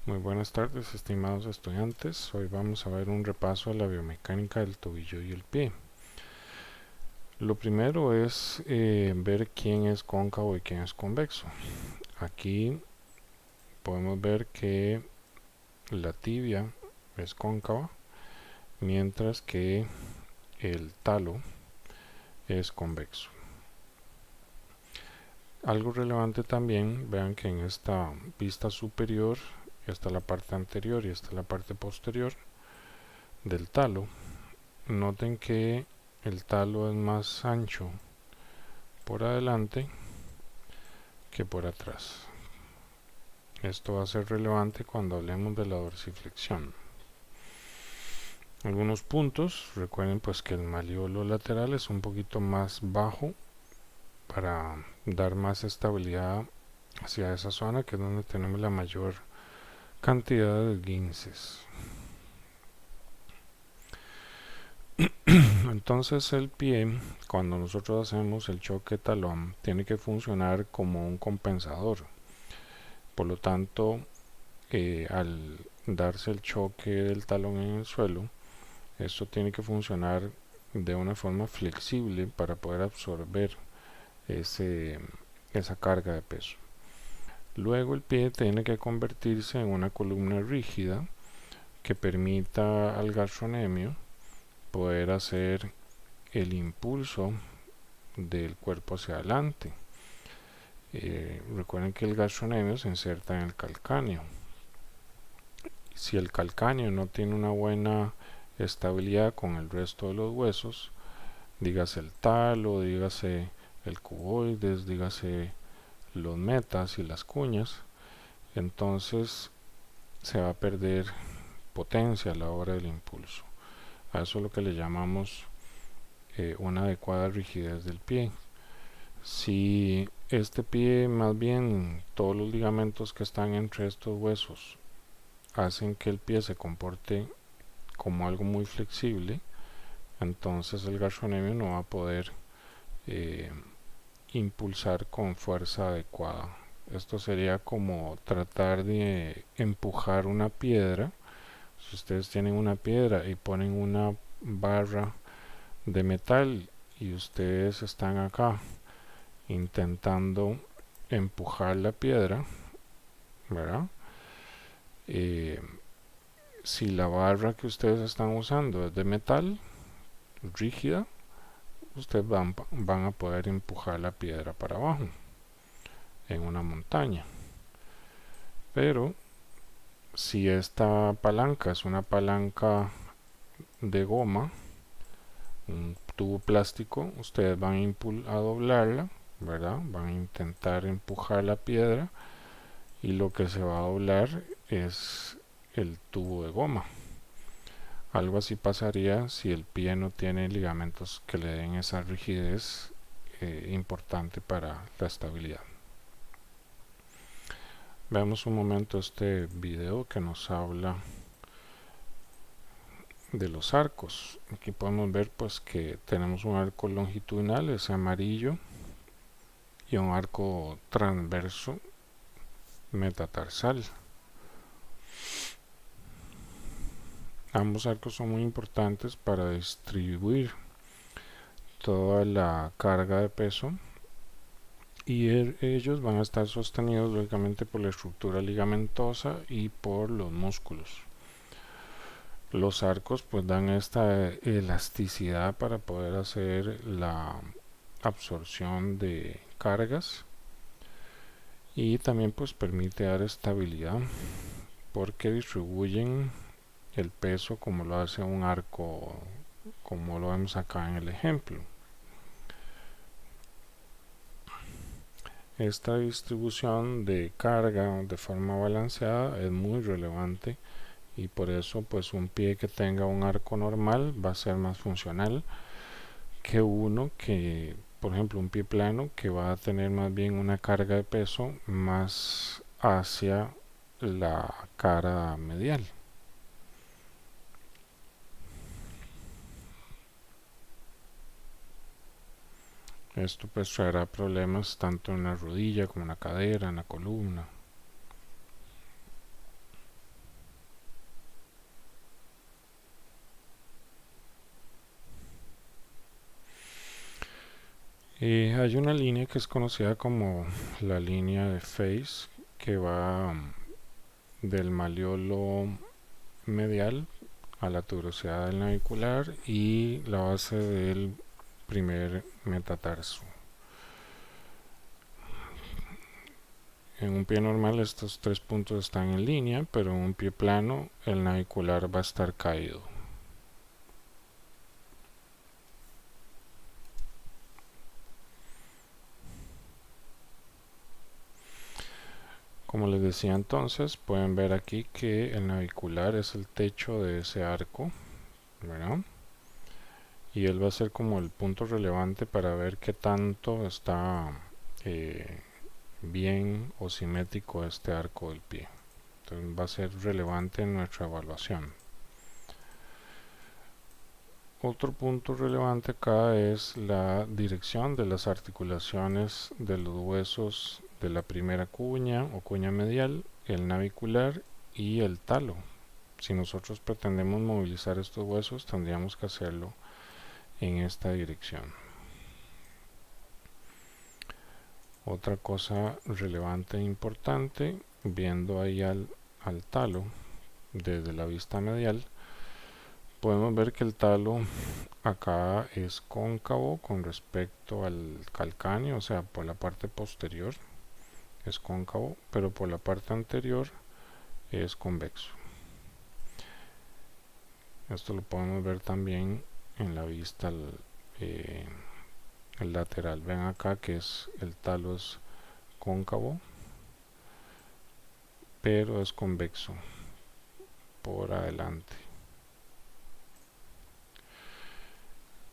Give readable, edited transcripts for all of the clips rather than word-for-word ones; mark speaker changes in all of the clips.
Speaker 1: Muy buenas tardes, estimados estudiantes. Hoy vamos a ver un repaso de la biomecánica del tobillo y el pie. Lo primero es ver quién es cóncavo y quién es convexo. Aquí podemos ver que la tibia es cóncava, mientras que el talo es convexo. Algo relevante también, vean que en esta vista superior está la parte anterior y está la parte posterior del talo. Noten que el talo es más ancho por adelante que por atrás. Esto va a ser relevante cuando hablemos de la dorsiflexión. Algunos puntos, recuerden pues que el malleolo lateral es un poquito más bajo para dar más estabilidad hacia esa zona, que es donde tenemos la mayor cantidad de esguinces. Entonces el pie, cuando nosotros hacemos el choque talón, tiene que funcionar como un compensador. Por lo tanto, al darse el choque del talón en el suelo, esto tiene que funcionar de una forma flexible para poder absorber esa carga de peso. Luego el pie tiene que convertirse en una columna rígida que permita al gastrocnemio poder hacer el impulso del cuerpo hacia adelante. Recuerden que el gastrocnemio se inserta en el calcáneo. Si el calcáneo no tiene una buena estabilidad con el resto de los huesos, dígase el talo, dígase el cuboides, dígase los metas y las cuñas, entonces se va a perder potencia a la hora del impulso. A eso es lo que le llamamos una adecuada rigidez del pie. Si este pie, más bien todos los ligamentos que están entre estos huesos hacen que el pie se comporte como algo muy flexible, entonces el gastrocnemio no va a poder impulsar con fuerza adecuada. Esto sería como tratar de empujar una piedra. Si ustedes tienen una piedra y ponen una barra de metal y ustedes están acá intentando empujar la piedra, ¿verdad? Si la barra que ustedes están usando es de metal, rígida, ustedes van a poder empujar la piedra para abajo en una montaña. Pero si esta palanca es una palanca de goma, un tubo plástico, ustedes van a doblarla, ¿verdad? Van a intentar empujar la piedra y lo que se va a doblar es el tubo de goma. Algo así pasaría si el pie no tiene ligamentos que le den esa rigidez importante para la estabilidad. Veamos un momento este video que nos habla de los arcos. Aquí podemos ver pues que tenemos un arco longitudinal, ese amarillo, y un arco transverso metatarsal. Ambos arcos son muy importantes para distribuir toda la carga de peso y ellos van a estar sostenidos lógicamente por la estructura ligamentosa y por los músculos. Los arcos pues dan esta elasticidad para poder hacer la absorción de cargas y también pues permite dar estabilidad porque distribuyen el peso como lo hace un arco, como lo vemos acá en el ejemplo. Esta distribución de carga de forma balanceada es muy relevante y por eso pues un pie que tenga un arco normal va a ser más funcional que uno que, por ejemplo, un pie plano que va a tener más bien una carga de peso más hacia la cara medial. Esto pues traerá problemas tanto en la rodilla como en la cadera, en la columna. Hay una línea que es conocida como la línea de phase que va del maleolo medial a la tuberosidad del navicular y la base del primer metatarso. En un pie normal estos tres puntos están en línea, pero en un pie plano el navicular va a estar caído. Como les decía entonces, pueden ver aquí que el navicular es el techo de ese arco, ¿verdad? Y él va a ser como el punto relevante para ver qué tanto está bien o simétrico este arco del pie. Entonces va a ser relevante en nuestra evaluación. Otro punto relevante acá es la dirección de las articulaciones de los huesos de la primera cuña o cuña medial, el navicular y el talo. Si nosotros pretendemos movilizar estos huesos, tendríamos que hacerlo en esta dirección. Otra cosa relevante e importante, viendo ahí al talo desde la vista medial, podemos ver que el talo acá es cóncavo con respecto al calcáneo, o sea, por la parte posterior es cóncavo, pero por la parte anterior es convexo. Esto lo podemos ver también en la vista el lateral. Ven acá que el talo es cóncavo, pero es convexo por adelante.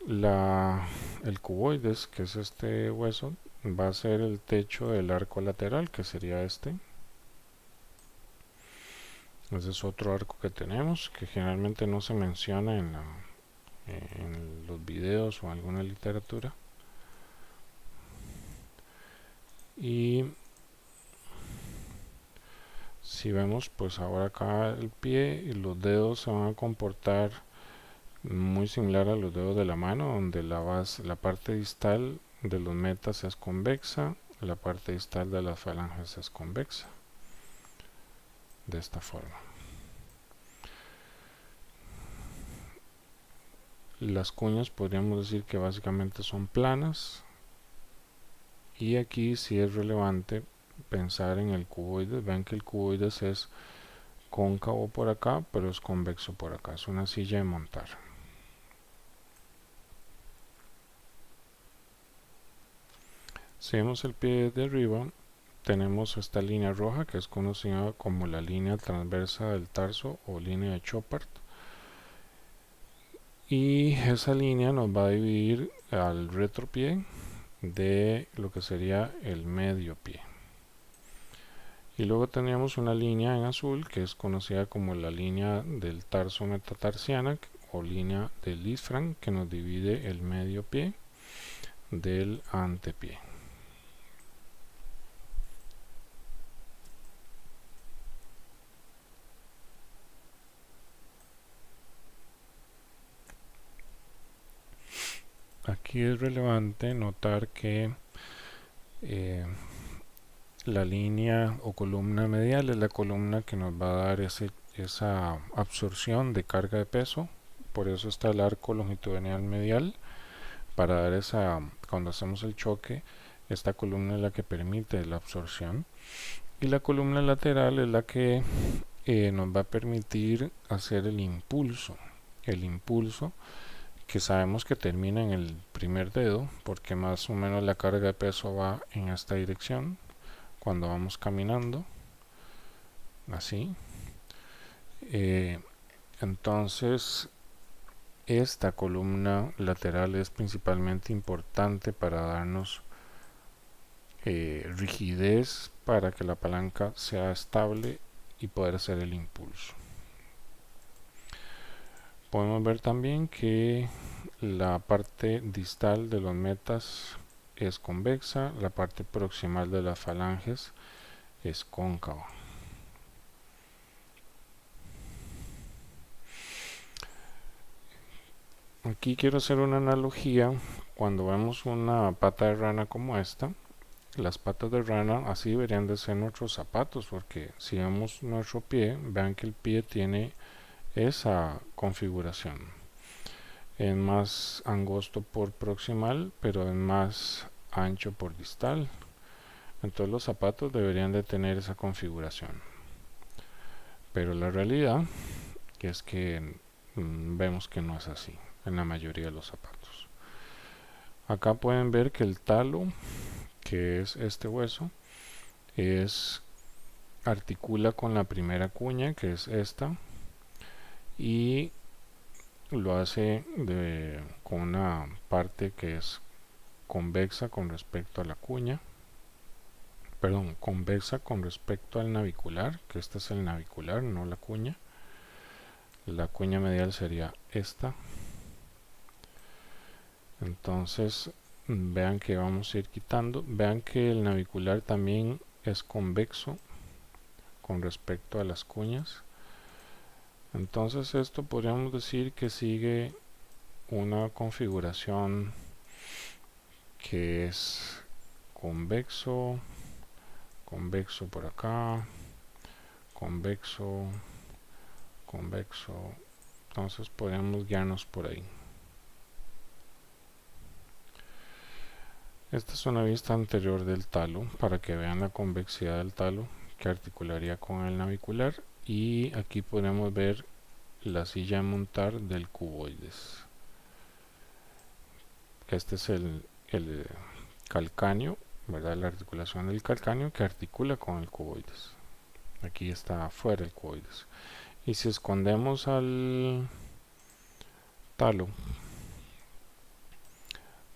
Speaker 1: El cuboides, que es este hueso, va a ser el techo del arco lateral, que sería este. Ese es otro arco que tenemos, que generalmente no se menciona en los videos o en alguna literatura. Y si vemos, pues ahora acá el pie y los dedos se van a comportar muy similar a los dedos de la mano, donde la parte distal de los metas es convexa, la parte distal de las falanges es convexa, de esta forma. Las cuñas podríamos decir que básicamente son planas, y aquí sí es relevante pensar en el cuboides. Ven que el cuboides es cóncavo por acá, pero es convexo por acá, es una silla de montar. Si vemos el pie de arriba, tenemos esta línea roja que es conocida como la línea transversa del tarso o línea de Chopard, y esa línea nos va a dividir al retropié de lo que sería el medio pie. Y luego tenemos una línea en azul que es conocida como la línea del tarso metatarsiana o línea del isfran, que nos divide el medio pie del antepié. Aquí es relevante notar que la línea o columna medial es la columna que nos va a dar esa absorción de carga de peso. Por eso está el arco longitudinal medial, para dar cuando hacemos el choque, esta columna es la que permite la absorción, y la columna lateral es la que nos va a permitir hacer el impulso que sabemos que termina en el primer dedo, porque más o menos la carga de peso va en esta dirección cuando vamos caminando, así. Entonces esta columna lateral es principalmente importante para darnos rigidez para que la palanca sea estable y poder hacer el impulso. Podemos ver también que la parte distal de los metas es convexa, la parte proximal de las falanges es cóncava. Aquí quiero hacer una analogía cuando vemos una pata de rana como esta, las patas de rana así deberían de ser nuestros zapatos, porque si vemos nuestro pie, vean que el pie tiene esa configuración. Es más angosto por proximal, pero es más ancho por distal. Entonces los zapatos deberían de tener esa configuración. Pero la realidad es que vemos que no es así en la mayoría de los zapatos. Acá pueden ver que el talo, que es este hueso, articula con la primera cuña, que es esta, y lo hace con una parte que es convexa con respecto a la cuña, perdón, convexa con respecto al navicular, que este es el navicular, no la cuña. La cuña medial sería esta. Entonces vean que vamos a ir quitando, vean que el navicular también es convexo con respecto a las cuñas. Entonces esto podríamos decir que sigue una configuración que es convexo, convexo por acá, convexo, convexo. Entonces podemos guiarnos por ahí. Esta es una vista anterior del talo para que vean la convexidad del talo que articularía con el navicular, y aquí podemos ver la silla de montar del cuboides. Este es el calcáneo, ¿verdad? La articulación del calcáneo que articula con el cuboides. Aquí está afuera el cuboides. Y si escondemos al talo,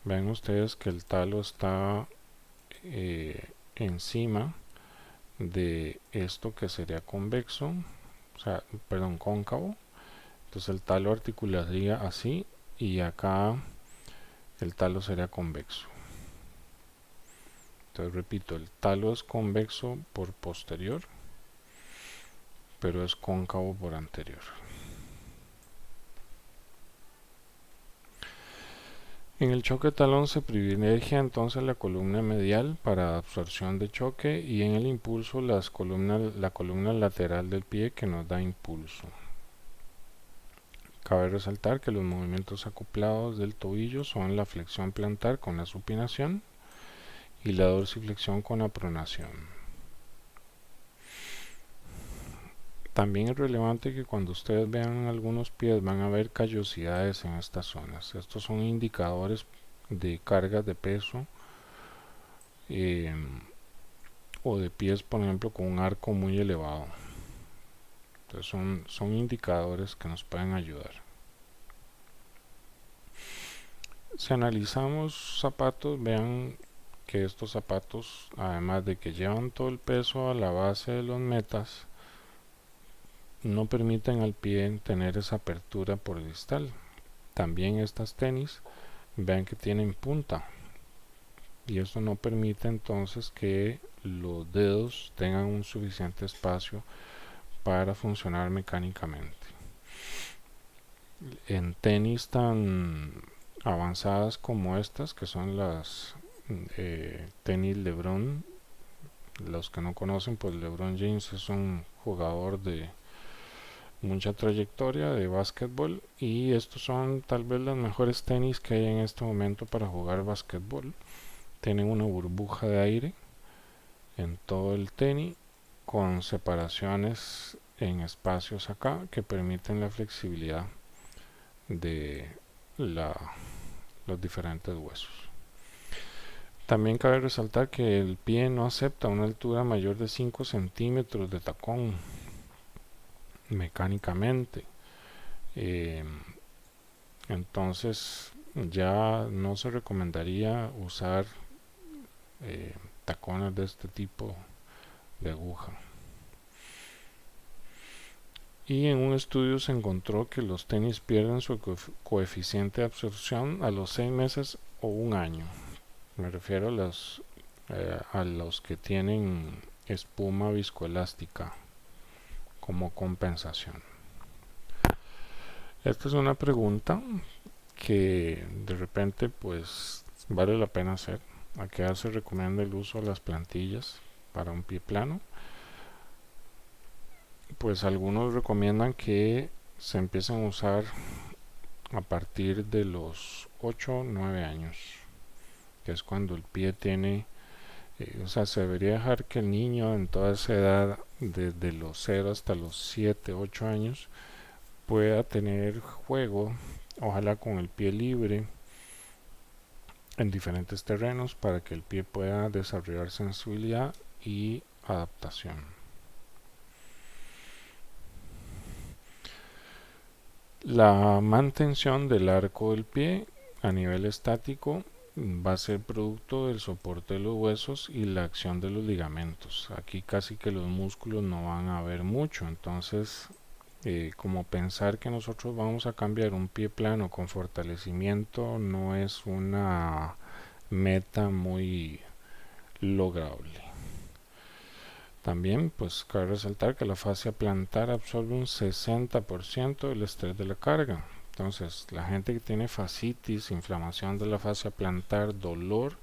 Speaker 1: ven ustedes que el talo está encima de esto que sería convexo, o sea, perdón, cóncavo. Entonces el talo articularía así, y acá el talo sería convexo. Entonces repito, el talo es convexo por posterior, pero es cóncavo por anterior. En el choque talón se privilegia entonces la columna medial para absorción de choque, y en el impulso la columna lateral del pie que nos da impulso. Cabe resaltar que los movimientos acoplados del tobillo son la flexión plantar con la supinación y la dorsiflexión con la pronación. También es relevante que cuando ustedes vean algunos pies van a ver callosidades en estas zonas. Estos son indicadores de cargas de peso o de pies, por ejemplo, con un arco muy elevado. Entonces son indicadores que nos pueden ayudar. Si analizamos zapatos, vean que estos zapatos, además de que llevan todo el peso a la base de los metas, no permiten al pie tener esa apertura por distal. También estas tenis, vean que tienen punta, y esto no permite entonces que los dedos tengan un suficiente espacio para funcionar mecánicamente. En tenis tan avanzadas como estas, que son las tenis LeBron, los que no conocen, pues LeBron James es un jugador de mucha trayectoria de básquetbol, y estos son tal vez las mejores tenis que hay en este momento para jugar básquetbol. Tienen una burbuja de aire en todo el tenis, con separaciones en espacios acá que permiten la flexibilidad de los diferentes huesos. También cabe resaltar que el pie no acepta una altura mayor de 5 centímetros de tacón mecánicamente. Entonces ya no se recomendaría usar tacones de este tipo de aguja. Y en un estudio se encontró que los tenis pierden su coeficiente de absorción a los 6 meses o un año. Me refiero a los que tienen espuma viscoelástica como compensación. Esta es una pregunta que de repente pues vale la pena hacer. Aquí se recomienda el uso de las plantillas para un pie plano. Pues algunos recomiendan que se empiecen a usar a partir de los 8 o 9 años, que es cuando el pie tiene, o sea, se debería dejar que el niño en toda esa edad, desde los 0 hasta los 7, 8 años, pueda tener juego, ojalá con el pie libre, en diferentes terrenos para que el pie pueda desarrollar sensibilidad y adaptación. La mantención del arco del pie a nivel estático va a ser producto del soporte de los huesos y la acción de los ligamentos. Aquí casi que los músculos no van a ver mucho, entonces como pensar que nosotros vamos a cambiar un pie plano con fortalecimiento no es una meta muy lograble. También pues cabe resaltar que la fascia plantar absorbe un 60% del estrés de la carga. Entonces la gente que tiene fascitis, inflamación de la fascia plantar, dolor,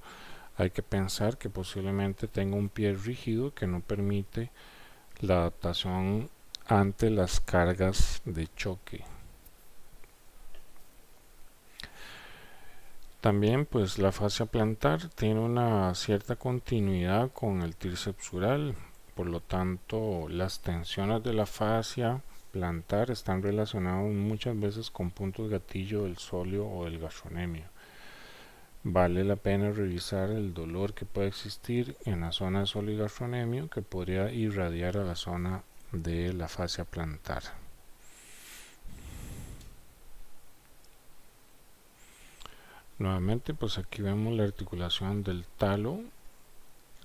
Speaker 1: hay que pensar que posiblemente tenga un pie rígido que no permite la adaptación ante las cargas de choque. También pues la fascia plantar tiene una cierta continuidad con el tríceps sural, por lo tanto las tensiones de la fascia plantar están relacionadas muchas veces con puntos gatillo del sóleo o del gastrocnemio. Vale la pena revisar el dolor que puede existir en la zona de sóleo y gastrocnemio que podría irradiar a la zona de la fascia plantar. Nuevamente pues aquí vemos la articulación del talo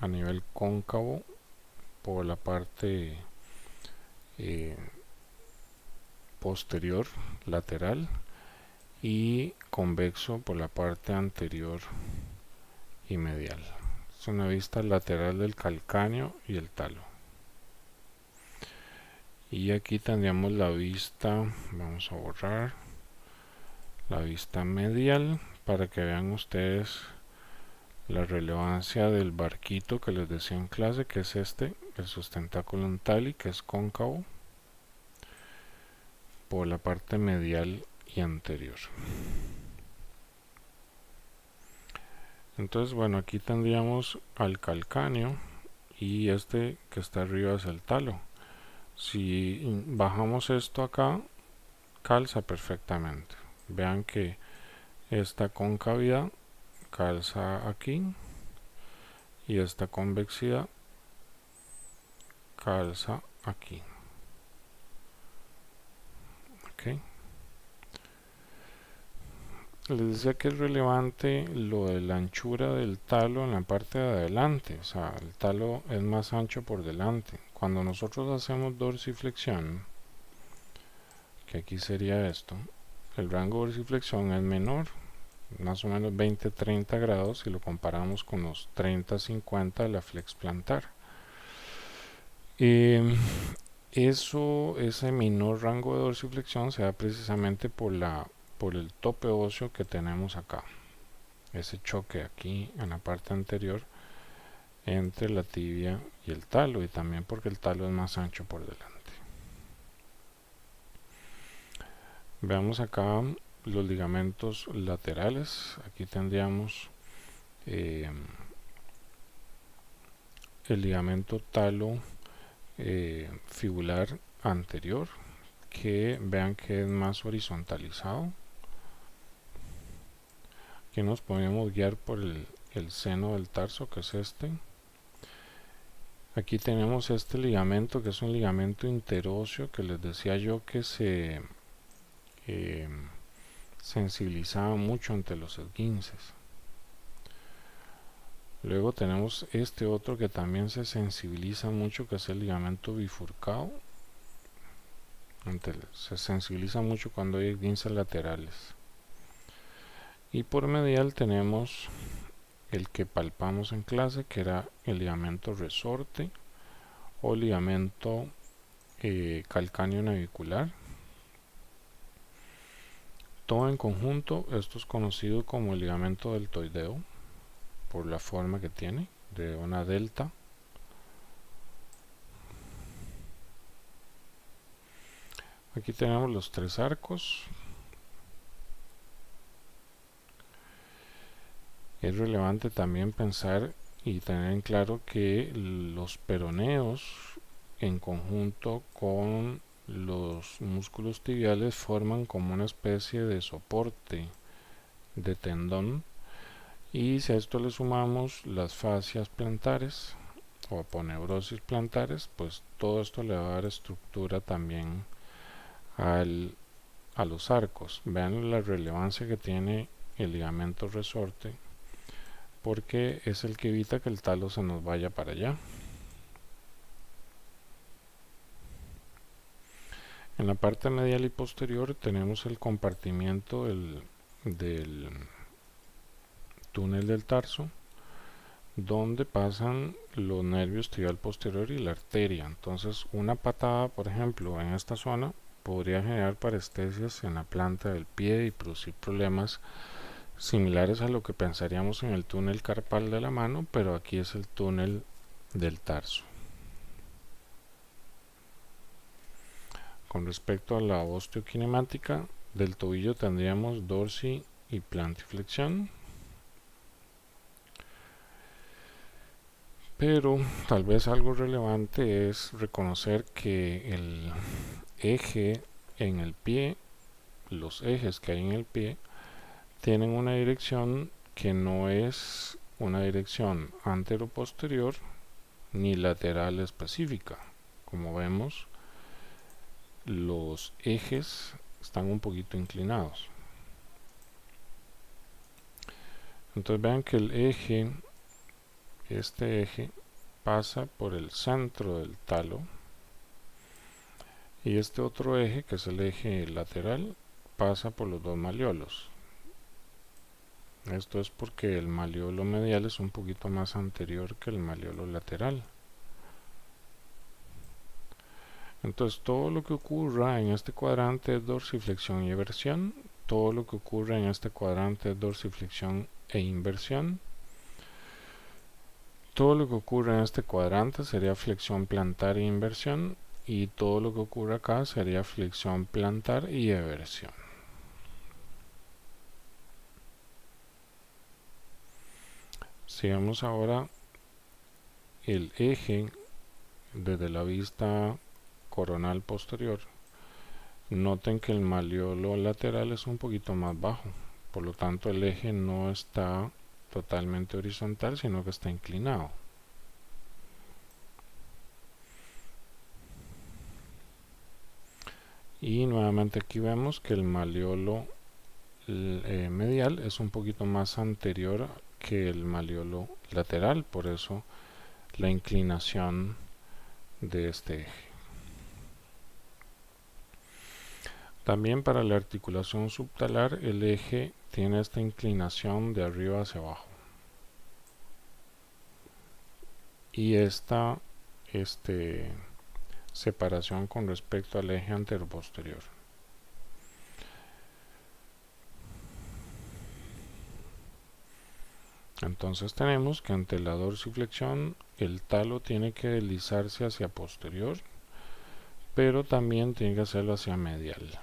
Speaker 1: a nivel cóncavo por la parte posterior lateral y convexo por la parte anterior y medial. Es una vista lateral del calcáneo y el talo. Y aquí tendríamos la vista, vamos a borrar la vista medial para que vean ustedes la relevancia del barquito que les decía en clase, que es este, el sustentáculo tali, que es cóncavo por la parte medial y anterior. Entonces bueno, aquí tendríamos al calcáneo y este que está arriba es el talo. Si bajamos esto acá, calza perfectamente. Vean que esta concavidad calza aquí y esta convexidad calza aquí. Okay. Les decía que es relevante lo de la anchura del talo en la parte de adelante, o sea, el talo es más ancho por delante. Cuando nosotros hacemos dorsiflexión, que aquí sería esto, el rango de dorsiflexión es menor, más o menos 20-30 grados si lo comparamos con los 30-50 de la flex plantar. Ese menor rango de dorsiflexión se da precisamente por el tope óseo que tenemos acá, ese choque aquí en la parte anterior entre la tibia y el talo, y también porque el talo es más ancho por delante. Veamos acá los ligamentos laterales. Aquí tendríamos el ligamento talo fibular anterior, que vean que es más horizontalizado. Aquí nos podemos guiar por el seno del tarso, que es este. Aquí tenemos este ligamento, que es un ligamento interóseo, que les decía yo que se sensibilizaba mucho ante los esguinces. Luego tenemos este otro que también se sensibiliza mucho, que es el ligamento bifurcado. Se sensibiliza mucho cuando hay esguinces laterales. Y por medial tenemos el que palpamos en clase, que era el ligamento resorte o ligamento calcáneo navicular. Todo en conjunto, esto es conocido como el ligamento deltoideo por la forma que tiene de una delta. Aquí tenemos los 3 arcos. Es relevante también pensar y tener en claro que los peroneos en conjunto con los músculos tibiales forman como una especie de soporte de tendón, y si a esto le sumamos las fascias plantares o aponeurosis plantares, pues todo esto le va a dar estructura también a los arcos. Vean la relevancia que tiene el ligamento resorte, porque es el que evita que el talo se nos vaya para allá. En la parte medial y posterior tenemos el compartimiento del túnel del tarso, donde pasan los nervios tibial posterior y la arteria. Entonces una patada, por ejemplo, en esta zona podría generar parestesias en la planta del pie y producir problemas similares a lo que pensaríamos en el túnel carpal de la mano, pero aquí es el túnel del tarso. Con respecto a la osteokinemática del tobillo, tendríamos dorsi y plantiflexión, pero tal vez algo relevante es reconocer que el eje en el pie, los ejes que hay en el pie, tienen una dirección que no es una dirección antero-posterior ni lateral específica. Como vemos, los ejes están un poquito inclinados. Entonces vean que el eje, este eje, pasa por el centro del talo, y este otro eje, que es el eje lateral, pasa por los dos malleolos. Esto es porque el malleolo medial es un poquito más anterior que el malleolo lateral. Entonces todo lo que ocurra en este cuadrante es dorsiflexión y eversión. Todo lo que ocurre en este cuadrante es dorsiflexión e inversión. Todo lo que ocurre en este cuadrante sería flexión plantar e inversión, y todo lo que ocurre acá sería flexión plantar y eversión. Sigamos ahora el eje desde la vista coronal posterior. Noten que el malleolo lateral es un poquito más bajo, por lo tanto el eje no está totalmente horizontal, sino que está inclinado. Y nuevamente aquí vemos que el malleolo medial es un poquito más anterior que el malleolo lateral, por eso la inclinación de este eje. También para la articulación subtalar, el eje tiene esta inclinación de arriba hacia abajo, y esta separación con respecto al eje anteroposterior. Entonces tenemos que ante la dorsiflexión el talo tiene que deslizarse hacia posterior, pero también tiene que hacerlo hacia medial,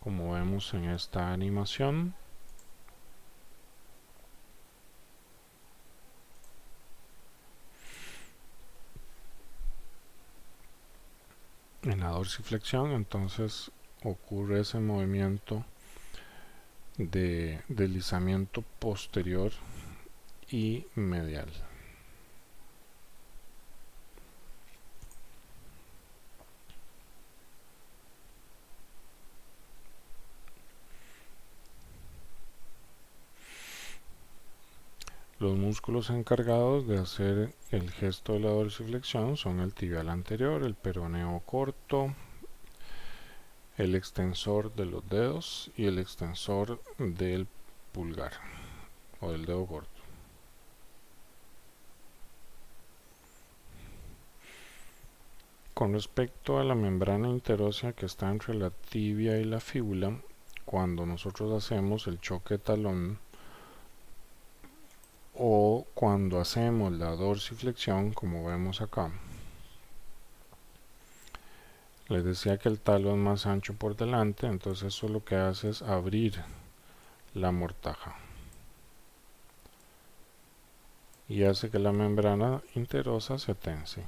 Speaker 1: como vemos en esta animación. En la dorsiflexión entonces ocurre ese movimiento de deslizamiento posterior y medial. Los músculos encargados de hacer el gesto de la dorsiflexión son el tibial anterior, el peroneo corto, el extensor de los dedos y el extensor del pulgar o del dedo gordo. Con respecto a la membrana interósea que está entre la tibia y la fíbula, cuando nosotros hacemos el choque talón o cuando hacemos la dorsiflexión, como vemos acá, les decía que el talo es más ancho por delante, entonces eso lo que hace es abrir la mortaja y hace que la membrana interosa se tense.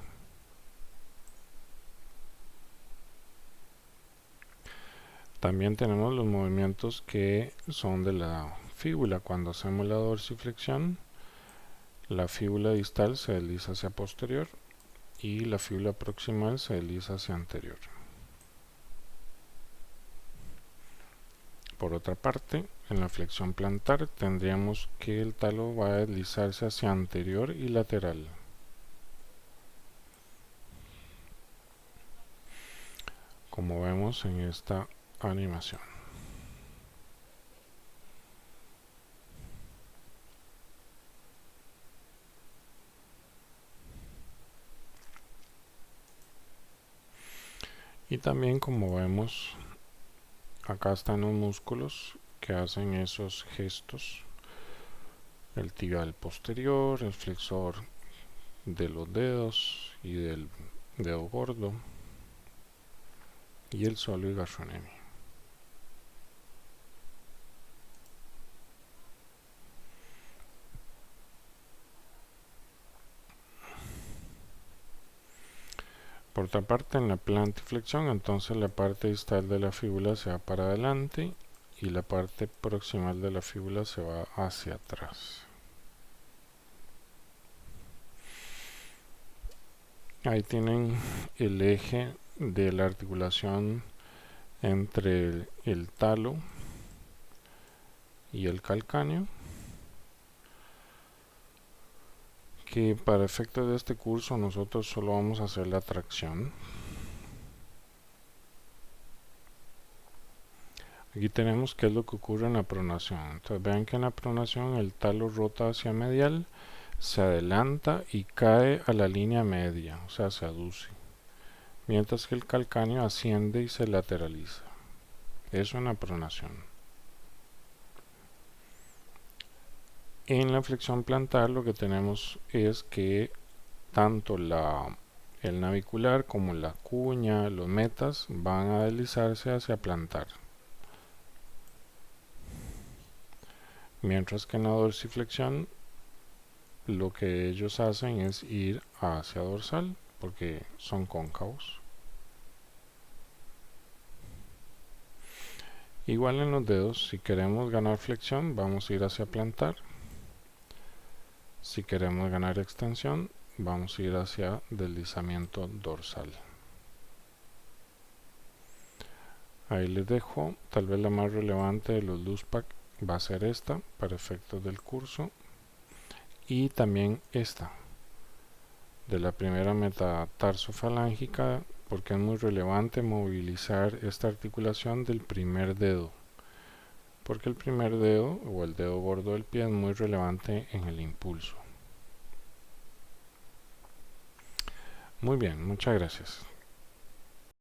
Speaker 1: También tenemos los movimientos que son de la fíbula. Cuando hacemos la dorsiflexión, la fíbula distal se desliza hacia posterior y la fíbula proximal se desliza hacia anterior. Por otra parte, en la flexión plantar tendríamos que el talo va a deslizarse hacia anterior y lateral. Como vemos en esta animación. Y también, como vemos, acá están los músculos que hacen esos gestos: el tibial posterior, el flexor de los dedos y del dedo gordo y el soleus gastrocnemius. Por otra parte, en la plantiflexión, entonces la parte distal de la fíbula se va para adelante y la parte proximal de la fíbula se va hacia atrás. Ahí tienen el eje de la articulación entre el talo y el calcáneo, que para efectos de este curso nosotros solo vamos a hacer la tracción. Aquí tenemos qué es lo que ocurre en la pronación. Entonces vean que en la pronación el talo rota hacia medial, se adelanta y cae a la línea media, o sea, se aduce, mientras que el calcáneo asciende y se lateraliza. Eso en la pronación. En la flexión plantar lo que tenemos es que tanto el navicular como la cuña, los metas, van a deslizarse hacia plantar, mientras que en la dorsiflexión lo que ellos hacen es ir hacia dorsal porque son cóncavos. Igual en los dedos, si queremos ganar flexión vamos a ir hacia plantar, si queremos ganar extensión vamos a ir hacia deslizamiento dorsal. Ahí les dejo, tal vez la más relevante de los LUSPAC va a ser esta para efectos del curso, y también esta de la primera metatarsofalangica, porque es muy relevante movilizar esta articulación del primer dedo, porque el primer dedo o el dedo gordo del pie es muy relevante en el impulso. Muy bien, muchas gracias.